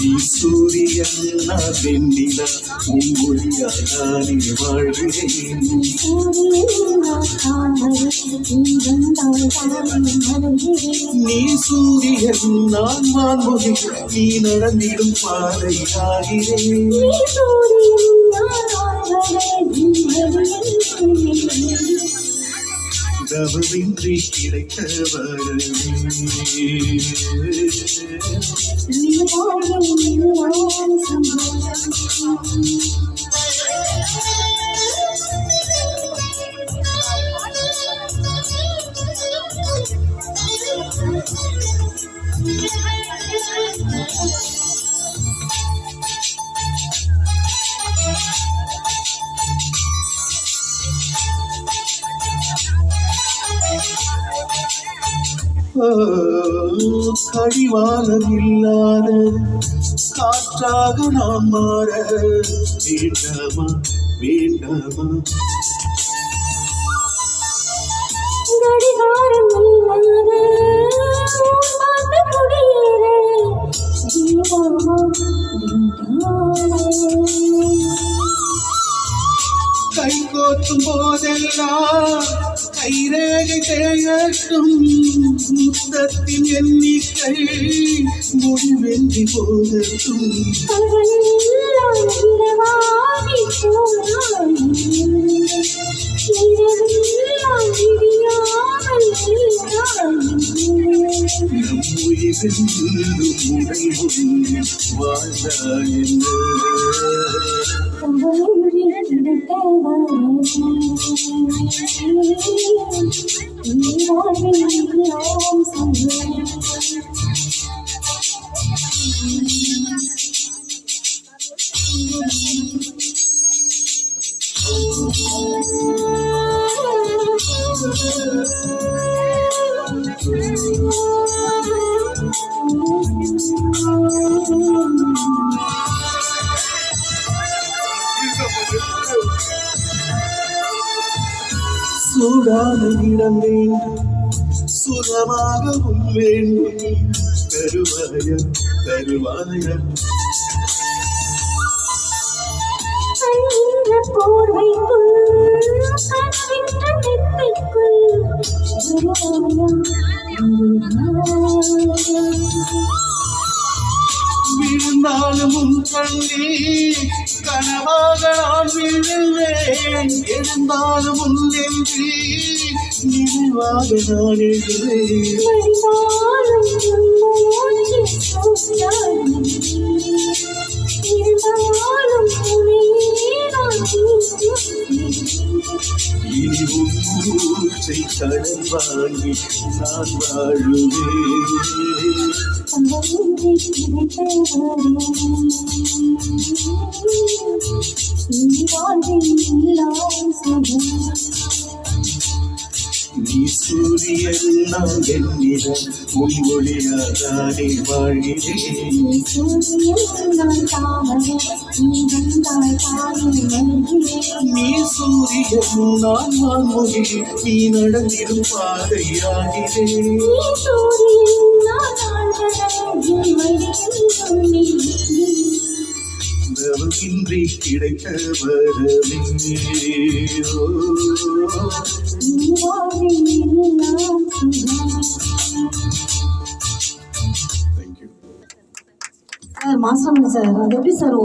நீ சூரியன் நான் வெண்ணிலா உன் மொழியாதானே வாழ்கிறேன். நீ சூரியன் நான் வான்மொழி நீ நடந்திடும் பாதையாகிறேன். தவமின்றி கிடைத்த வரவே கடிவாளம் இல்லாத காற்றாக நாம் மாற வேண்டாமா வேண்டாமா. கடிகாரம் கை கோத்தும் போதெல்லாம் கைரேகை தேயட்டும். முத்தத்தின் எண்ணிக்கை முடிவென்றி போகட்டும். முறை வாழ்ந்தா என்ன சூடான இடம் வேண்டும் சுகமாகவும் வேண்டும். தருவாய தருவாய விழுந்தாலும் உன் கண்ணே கனவாக நான் விழுவேன். எழுந்தாலும் உன் நெஞ்சு நினைவாக நான் எழுவேன். இனி மூச்சை கடன் வாங்கி நான் வாழுவேன். நீ சூரியன் நான் வெண்ணிலா உன் ஒளியாதானே வாழ்கிறேன். நீ சூரியன் நான் வான்மொழி நீ நடந்திடும் பாதையாகிறேன். தவமின்றி கிடைத்த வரவே மாஸ்டர் சார் அது எப்படி சார்